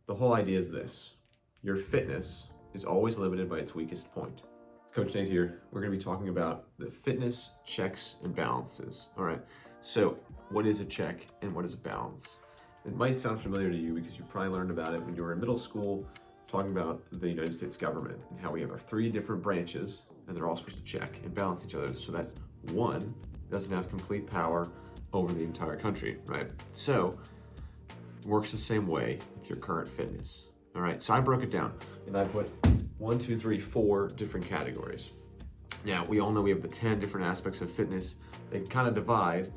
The whole idea is this: your fitness is always limited by its weakest point. It's Coach Nate here. We're going to be talking about the fitness checks and balances. All right. So, what is a check and what is a balance? It might sound familiar to you because you probably learned about it when you were in middle school, talking about the United States government and how we have our three different branches and they're all supposed to check and balance each other so that one doesn't have complete power over the entire country, right? So, it works the same way with your current fitness. All right, so I broke it down and I put 1, 2, 3, 4 different categories. Now, we all know we have the 10 different aspects of fitness. They kind of divide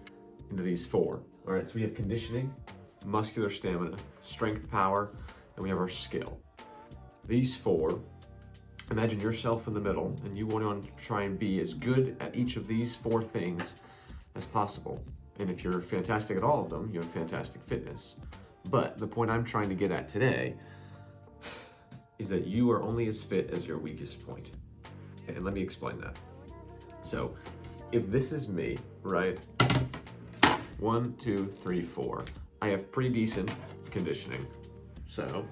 into these 4. All right, so we have conditioning, muscular stamina, strength, power, and we have our skill. These 4, imagine yourself in the middle and you want to try and be as good at each of these 4 things as possible. And if you're fantastic at all of them, you have fantastic fitness. But the point I'm trying to get at today is that you are only as fit as your weakest point. And let me explain that. So if this is me, right? 1, 2, 3, 4. I have pretty decent conditioning. So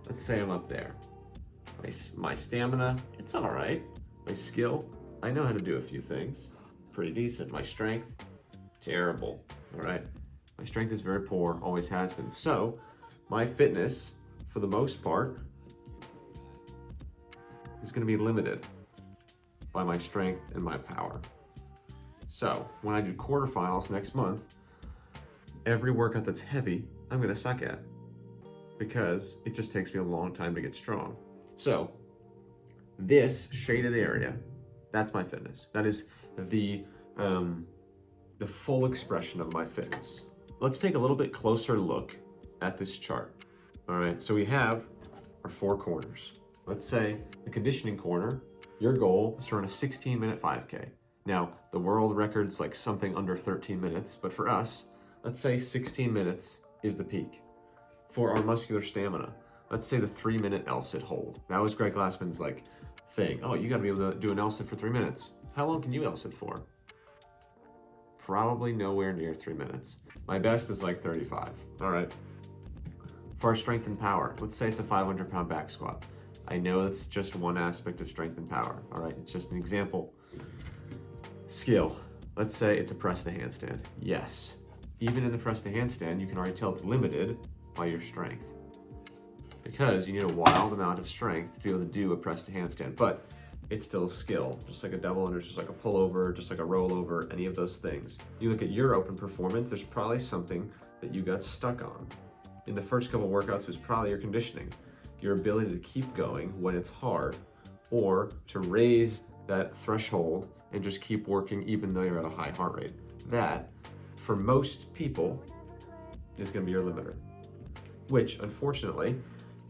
let's say I'm up there. My stamina, it's all right. My skill, I know how to do a few things. Pretty decent. My strength, terrible. All right. My strength is very poor, always has been. So my fitness, for the most part, is going to be limited by my strength and my power. So when I do quarterfinals next month, every workout that's heavy, I'm going to suck at because it just takes me a long time to get strong. So this shaded area, that's my fitness. That is the full expression of my fitness. Let's take a little bit closer look at this chart. All right, so we have our 4 corners. Let's say the conditioning corner, your goal is to run a 16-minute 5K. Now, the world record's like something under 13 minutes, but for us, let's say 16 minutes is the peak. For our muscular stamina, let's say the 3-minute L-sit hold. That was Greg Glassman's like thing. Oh, you gotta be able to do an L-sit for 3 minutes. How long can you L-sit for? Probably nowhere near 3 minutes. My best is like 35, all right? For our strength and power, let's say it's a 500-pound back squat. I know it's just one aspect of strength and power, all right? It's just an example. Skill, let's say it's a press to handstand. Yes, even in the press to handstand, you can already tell it's limited by your strength because you need a wild amount of strength to be able to do a press to handstand, but it's still a skill, just like a double under, just like a pullover, just like a rollover, any of those things. You look at your open performance, there's probably something that you got stuck on. In the first couple workouts was probably your conditioning, your ability to keep going when it's hard, or to raise that threshold and just keep working even though you're at a high heart rate. That, for most people, is gonna be your limiter. Which, unfortunately,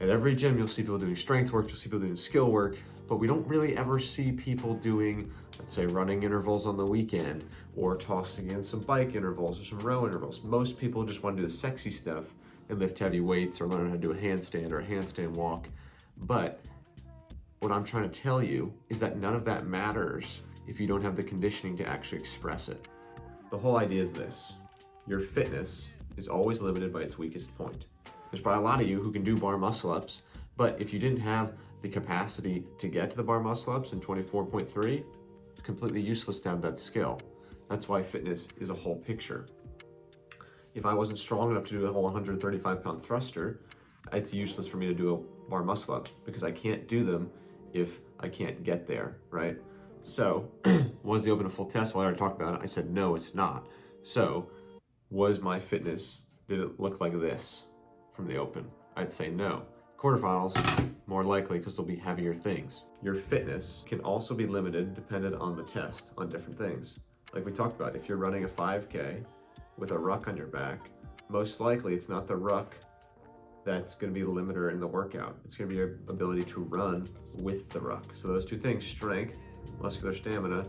at every gym you'll see people doing strength work, you'll see people doing skill work, but we don't really ever see people doing, let's say, running intervals on the weekend, or tossing in some bike intervals or some row intervals. Most people just want to do the sexy stuff and lift heavy weights or learn how to do a handstand or a handstand walk. But what I'm trying to tell you is that none of that matters if you don't have the conditioning to actually express it. The whole idea is this: your fitness is always limited by its weakest point. There's probably a lot of you who can do bar muscle ups, but if you didn't have the capacity to get to the bar muscle ups in 24.3, it's completely useless to have that skill. That's why fitness is a whole picture. If I wasn't strong enough to do a whole 135-pound thruster, it's useless for me to do a bar muscle up because I can't do them if I can't get there, right? So, was the open a full test? Well, I already talked about it. I said, no, it's not. So, was my fitness, did it look like this from the open? I'd say no. Quarterfinals, more likely because there'll be heavier things. Your fitness can also be limited dependent on the test, on different things. Like we talked about, if you're running a 5K with a ruck on your back, most likely it's not the ruck that's going to be the limiter in the workout. It's going to be your ability to run with the ruck. So those 2 things, strength, muscular stamina,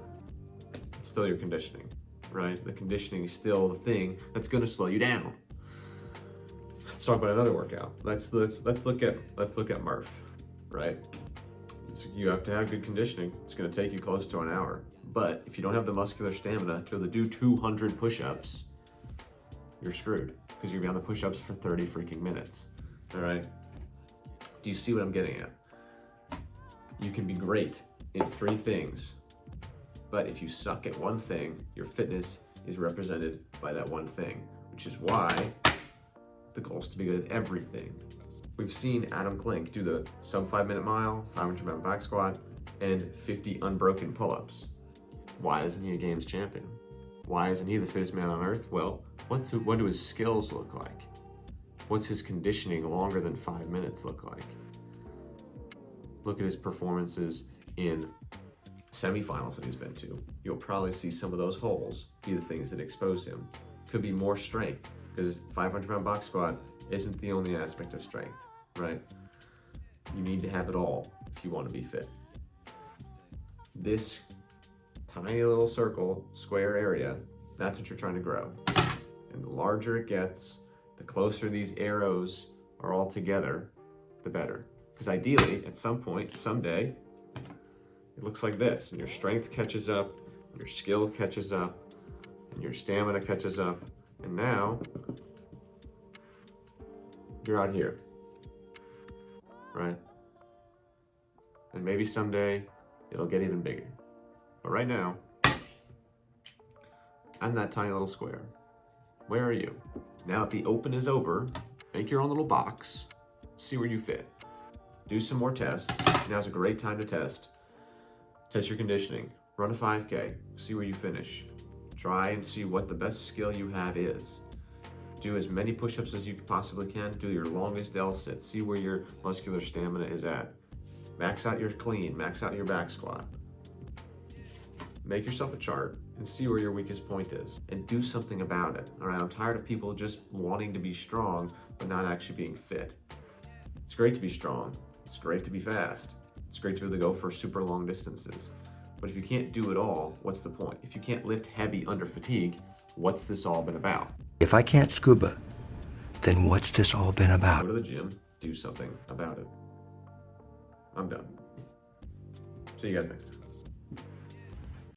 it's still your conditioning, right? The conditioning is still the thing that's going to slow you down. Let's talk about another workout. Let's look at Murph, right? You have to have good conditioning. It's going to take you close to an hour. But if you don't have the muscular stamina to be able to do 200 push-ups, you're screwed because you're gonna be on the push-ups for 30 freaking minutes. All right. Do you see what I'm getting at? You can be great in 3 things, but if you suck at one thing, your fitness is represented by that one thing, which is why the goal is to be good at everything. We've seen Adam Klink do the sub 5-minute mile, 500-pound back squat, and 50 unbroken pull-ups. Why isn't he a games champion? Why isn't he the fittest man on earth? Well, what do his skills look like? What's his conditioning longer than 5 minutes look like? Look at his performances in semifinals that he's been to. You'll probably see some of those holes be the things that expose him. Could be more strength, because 500-pound box squat isn't the only aspect of strength, right? You need to have it all if you want to be fit. This tiny little circle, square area, that's what you're trying to grow. And the larger it gets, the closer these arrows are all together, the better. Because ideally, at some point, someday, it looks like this, and your strength catches up, your skill catches up, and your stamina catches up, and now you're out here, right? And maybe someday it'll get even bigger. But right now, I'm that tiny little square. Where are you? Now that the open is over, make your own little box, see where you fit. Do some more tests. Now's a great time to test. Test your conditioning. Run a 5K, see where you finish. Try and see what the best skill you have is. Do as many push-ups as you possibly can. Do your longest L sit. See where your muscular stamina is at. Max out your clean, max out your back squat. Make yourself a chart and see where your weakest point is and do something about it. All right, I'm tired of people just wanting to be strong but not actually being fit. It's great to be strong. It's great to be fast. It's great to be able to go for super long distances. But if you can't do it all, what's the point? If you can't lift heavy under fatigue, what's this all been about? If I can't scuba, then what's this all been about? Go to the gym, do something about it. I'm done. See you guys next time.